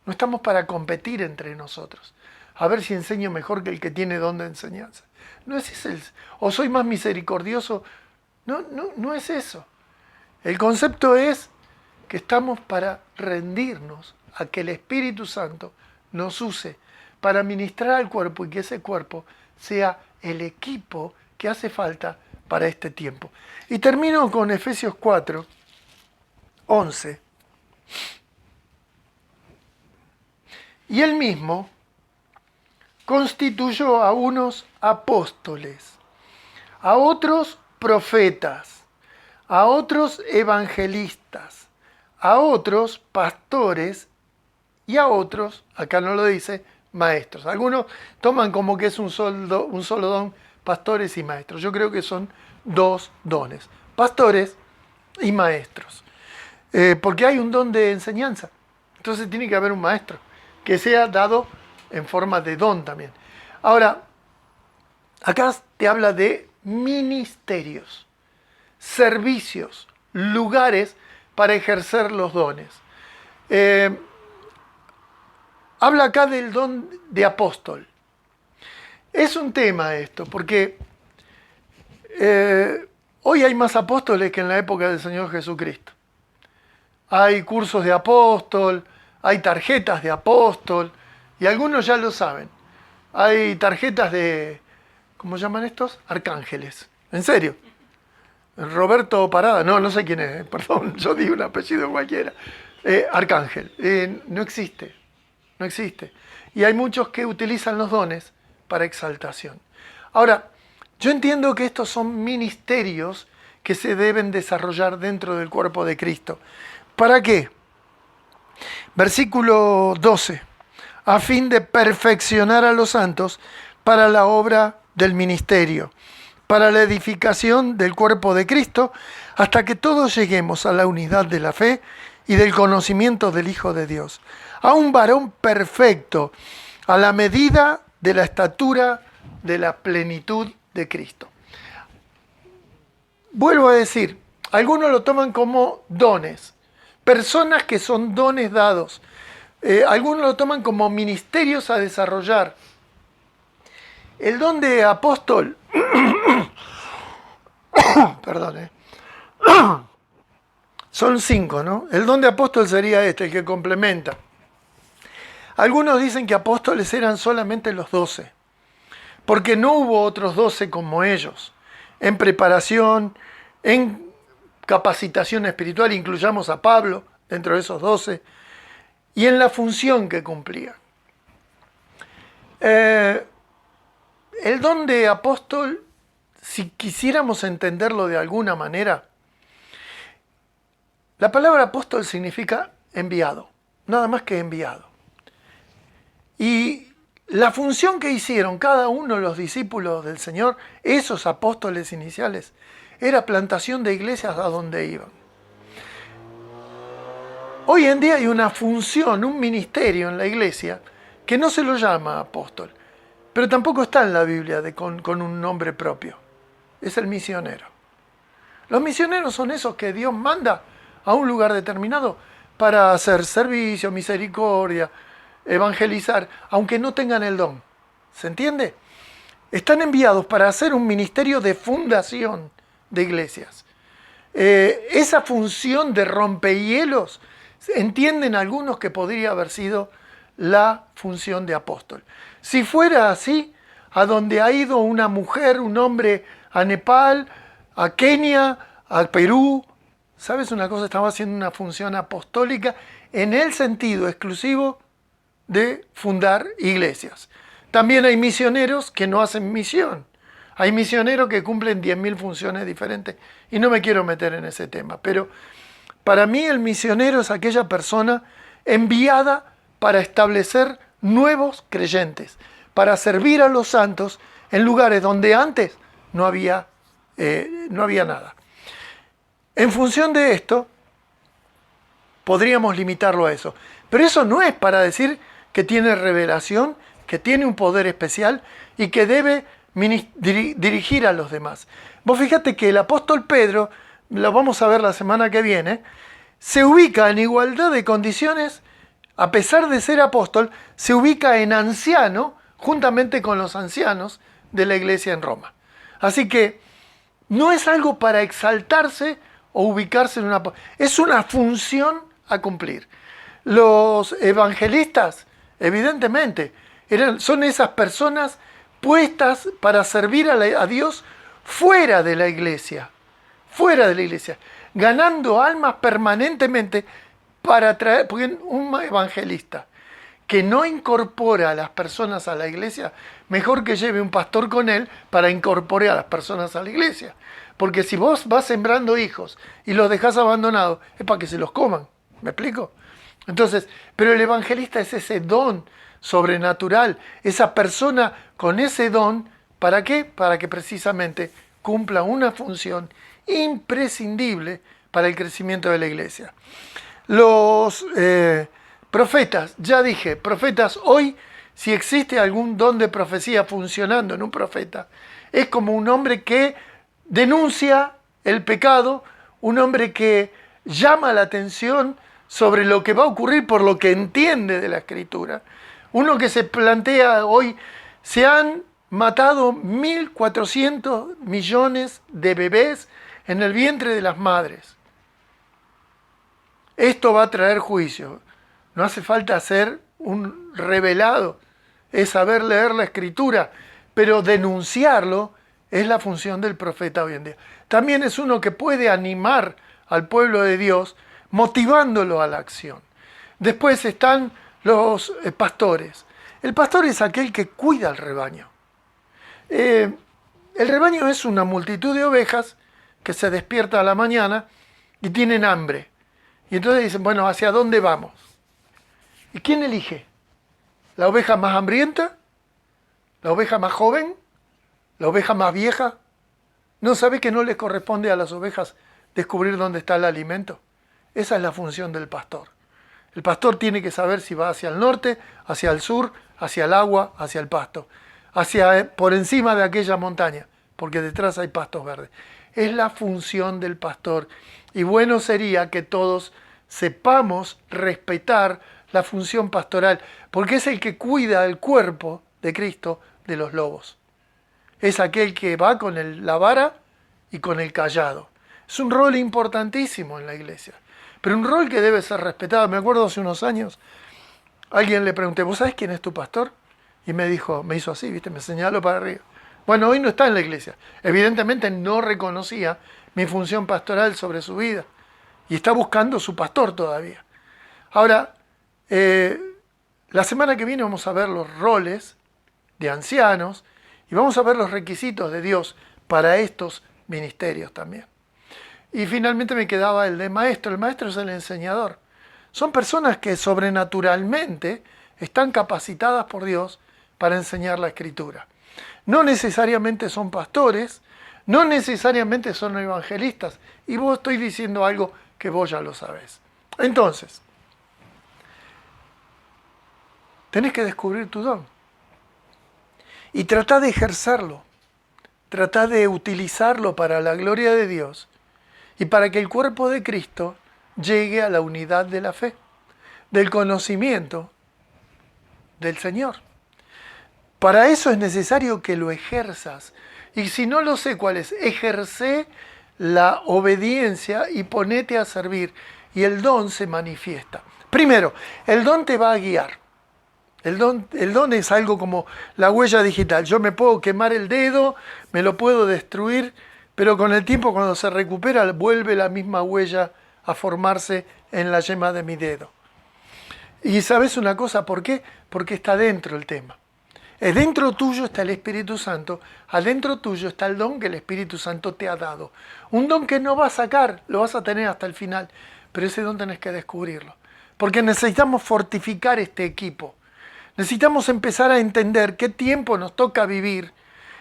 No estamos para competir entre nosotros. A ver si enseño mejor que el que tiene don de enseñanza. No es eso. O soy más misericordioso. No es eso. El concepto es que estamos para rendirnos a que el Espíritu Santo nos use para ministrar al cuerpo y que ese cuerpo sea el equipo que hace falta para este tiempo. Y termino con Efesios 4, 11. Y él mismo constituyó a unos apóstoles, a otros profetas, a otros evangelistas, a otros pastores y a otros, acá no lo dice, maestros. Algunos toman como que es un solo don, pastores y maestros. Yo creo que son dos dones, pastores y maestros. Porque hay un don de enseñanza, entonces tiene que haber un maestro que sea dado en forma de don también. Ahora, acá te habla de ministerios, servicios, lugares para ejercer los dones. Habla acá del don de apóstol. Es un tema esto, porque hoy hay más apóstoles que en la época del Señor Jesucristo. Hay cursos de apóstol, hay tarjetas de apóstol, y algunos ya lo saben. Hay tarjetas ¿cómo llaman estos? Arcángeles. En serio. Roberto Parada, no sé quién es, perdón, yo digo un apellido cualquiera. Arcángel. No existe. No existe. Y hay muchos que utilizan los dones para exaltación. Ahora, yo entiendo que estos son ministerios que se deben desarrollar dentro del cuerpo de Cristo. ¿Para qué? Versículo 12. A fin de perfeccionar a los santos para la obra del ministerio, para la edificación del cuerpo de Cristo, hasta que todos lleguemos a la unidad de la fe y del conocimiento del Hijo de Dios, a un varón perfecto, a la medida de la estatura de la plenitud de Cristo. Vuelvo a decir, algunos lo toman como dones, personas que son dones dados. Algunos lo toman como ministerios a desarrollar. El don de apóstol, perdón, son 5, ¿no? El don de apóstol sería el que complementa. Algunos dicen que apóstoles eran solamente los 12, porque no hubo otros 12 como ellos, en preparación, en capacitación espiritual, incluyamos a Pablo dentro de esos 12, y en la función que cumplía. El don de apóstol, si quisiéramos entenderlo de alguna manera, la palabra apóstol significa enviado, nada más que enviado. Y la función que hicieron cada uno de los discípulos del Señor, esos apóstoles iniciales, era plantación de iglesias a donde iban. Hoy en día hay una función, un ministerio en la iglesia que no se lo llama apóstol, pero tampoco está en la Biblia con un nombre propio. Es el misionero. Los misioneros son esos que Dios manda a un lugar determinado para hacer servicio, misericordia, evangelizar, aunque no tengan el don. ¿Se entiende? Están enviados para hacer un ministerio de fundación de iglesias. Esa función de rompehielos, entienden algunos que podría haber sido la función de apóstol. Si fuera así, a donde ha ido una mujer, un hombre, a Nepal, a Kenia, a Perú, ¿sabes una cosa? Estaba haciendo una función apostólica en el sentido exclusivo de fundar iglesias. También hay misioneros que no hacen misión. Hay misioneros que cumplen 10.000 funciones diferentes y no me quiero meter en ese tema, pero para mí el misionero es aquella persona enviada para establecer nuevos creyentes, para servir a los santos en lugares donde antes no había nada. En función de esto, podríamos limitarlo a eso. Pero eso no es para decir que tiene revelación, que tiene un poder especial y que debe dirigir a los demás. Vos fíjate que el apóstol Pedro, lo vamos a ver la semana que viene, se ubica en igualdad de condiciones, a pesar de ser apóstol, se ubica en anciano, juntamente con los ancianos de la iglesia en Roma. Así que no es algo para exaltarse o ubicarse en una... Es una función a cumplir. Los evangelistas, evidentemente, son esas personas puestas para servir a Dios fuera de la iglesia, ganando almas permanentemente para traer, porque un evangelista que no incorpora a las personas a la iglesia, mejor que lleve un pastor con él para incorporar a las personas a la iglesia. Porque si vos vas sembrando hijos y los dejás abandonados, es para que se los coman. ¿Me explico? Entonces, pero el evangelista es ese don sobrenatural, esa persona con ese don, ¿para qué? Para que precisamente cumpla una función imprescindible para el crecimiento de la iglesia. Los profetas, ya dije, profetas hoy, si existe algún don de profecía funcionando en un profeta, es como un hombre que denuncia el pecado, un hombre que llama la atención sobre lo que va a ocurrir por lo que entiende de la Escritura. Uno que se plantea hoy, se han matado 1.400 millones de bebés en el vientre de las madres. Esto va a traer juicio. No hace falta ser un revelado, es saber leer la Escritura pero denunciarlo es la función del profeta hoy en día. También es uno que puede animar al pueblo de Dios, motivándolo a la acción. Después están los pastores. El pastor es aquel que cuida al rebaño. El rebaño es una multitud de ovejas que se despierta a la mañana y tienen hambre. Y entonces dicen, bueno, ¿hacia dónde vamos? ¿Y quién elige? ¿La oveja más hambrienta? ¿La oveja más joven? ¿La oveja más vieja? ¿No sabe que no le corresponde a las ovejas descubrir dónde está el alimento? Esa es la función del pastor. El pastor tiene que saber si va hacia el norte, hacia el sur, hacia el agua, hacia el pasto, por encima de aquella montaña, porque detrás hay pastos verdes. Es la función del pastor. Y bueno sería que todos sepamos respetar la función pastoral, porque es el que cuida el cuerpo de Cristo de los lobos. Es aquel que va con la vara y con el cayado. Es un rol importantísimo en la iglesia, pero un rol que debe ser respetado. Me acuerdo hace unos años, alguien le pregunté, ¿vos sabés quién es tu pastor? Y me dijo, me hizo así, ¿viste? Me señaló para arriba. Bueno, hoy no está en la iglesia. Evidentemente no reconocía mi función pastoral sobre su vida. Y está buscando su pastor todavía. Ahora, la semana que viene vamos a ver los roles de ancianos y vamos a ver los requisitos de Dios para estos ministerios también. Y finalmente me quedaba el de maestro. El maestro es el enseñador. Son personas que sobrenaturalmente están capacitadas por Dios para enseñar la Escritura. No necesariamente son pastores, no necesariamente son evangelistas. Y vos estoy diciendo algo que vos ya lo sabés. Entonces, tenés que descubrir tu don. Y tratá de ejercerlo. Tratá de utilizarlo para la gloria de Dios y para que el cuerpo de Cristo llegue a la unidad de la fe, del conocimiento del Señor. Para eso es necesario que lo ejerzas. Y si no lo sé cuál es, ejerce la obediencia y ponete a servir. Y el don se manifiesta. Primero, el don te va a guiar. El don es algo como la huella digital. Yo me puedo quemar el dedo, me lo puedo destruir, pero con el tiempo cuando se recupera vuelve la misma huella a formarse en la yema de mi dedo. Y ¿sabes una cosa? ¿Por qué? Porque está dentro el tema. Dentro tuyo está el Espíritu Santo, adentro tuyo está el don que el Espíritu Santo te ha dado. Un don que no vas a sacar, lo vas a tener hasta el final, pero ese don tenés que descubrirlo. Porque necesitamos fortificar este equipo. Necesitamos empezar a entender qué tiempo nos toca vivir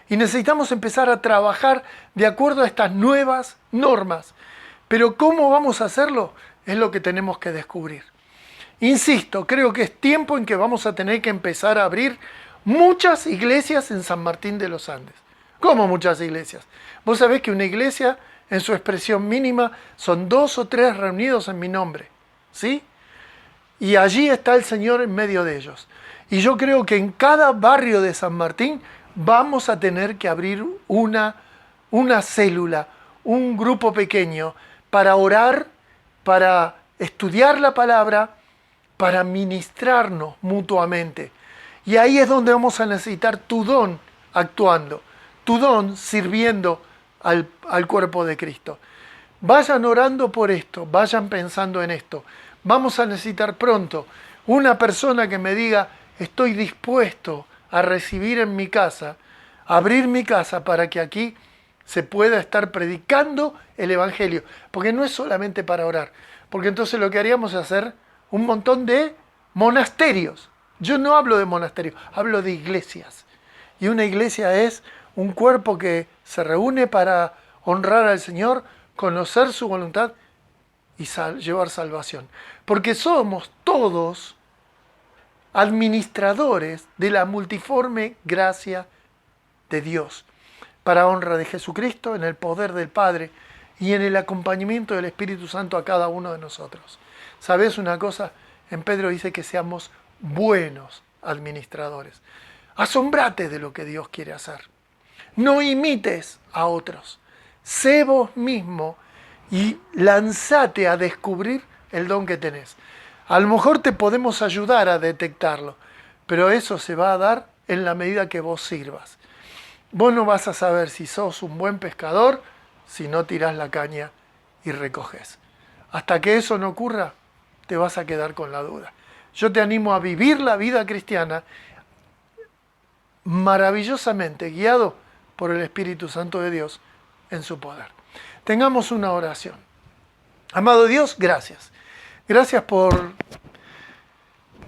y necesitamos empezar a trabajar de acuerdo a estas nuevas normas. Pero ¿cómo vamos a hacerlo? Es lo que tenemos que descubrir. Insisto, creo que es tiempo en que vamos a tener que empezar a abrir muchas iglesias en San Martín de los Andes. ¿Cómo muchas iglesias? Vos sabés que una iglesia, en su expresión mínima, son 2 o 3 reunidos en mi nombre. ¿Sí? Y allí está el Señor en medio de ellos. Y yo creo que en cada barrio de San Martín vamos a tener que abrir una célula, un grupo pequeño, para orar, para estudiar la palabra, para ministrarnos mutuamente. Y ahí es donde vamos a necesitar tu don actuando, tu don sirviendo al cuerpo de Cristo. Vayan orando por esto, vayan pensando en esto. Vamos a necesitar pronto una persona que me diga, estoy dispuesto a recibir en mi casa, a abrir mi casa para que aquí se pueda estar predicando el Evangelio. Porque no es solamente para orar, porque entonces lo que haríamos es hacer un montón de monasterios. Yo no hablo de monasterios, hablo de iglesias. Y una iglesia es un cuerpo que se reúne para honrar al Señor, conocer su voluntad y llevar salvación. Porque somos todos administradores de la multiforme gracia de Dios, para honra de Jesucristo, en el poder del Padre y en el acompañamiento del Espíritu Santo a cada uno de nosotros. ¿Sabes una cosa? En Pedro dice que seamos buenos administradores. Asombrate de lo que Dios quiere hacer. No imites a otros. Sé vos mismo y lanzate a descubrir el don que tenés. A lo mejor te podemos ayudar a detectarlo, pero eso se va a dar en la medida que vos sirvas. Vos no vas a saber si sos un buen pescador si no tirás la caña y recoges. Hasta que eso no ocurra, te vas a quedar con la duda. Yo te animo a vivir la vida cristiana maravillosamente guiado por el Espíritu Santo de Dios en su poder. Tengamos una oración. Amado Dios, gracias. Gracias por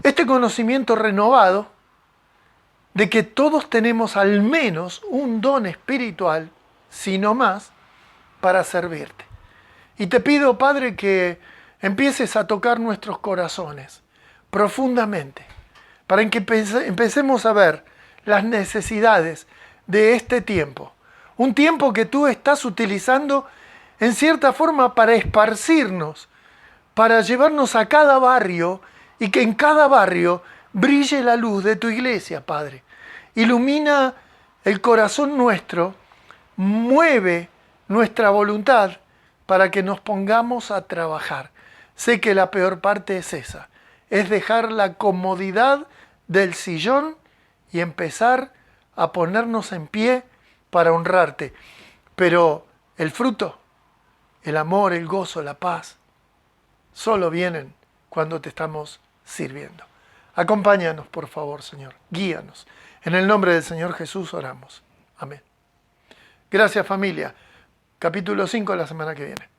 este conocimiento renovado de que todos tenemos al menos un don espiritual, si no más, para servirte. Y te pido, Padre, que empieces a tocar nuestros corazones profundamente, para que empecemos a ver las necesidades de este tiempo. Un tiempo que tú estás utilizando en cierta forma para esparcirnos, para llevarnos a cada barrio y que en cada barrio brille la luz de tu iglesia, Padre. Ilumina el corazón nuestro, mueve nuestra voluntad para que nos pongamos a trabajar. Sé que la peor parte es esa, es dejar la comodidad del sillón y empezar a ponernos en pie para honrarte. Pero el fruto, el amor, el gozo, la paz, solo vienen cuando te estamos sirviendo. Acompáñanos, por favor, Señor. Guíanos. En el nombre del Señor Jesús oramos. Amén. Gracias, familia. Capítulo 5 la semana que viene.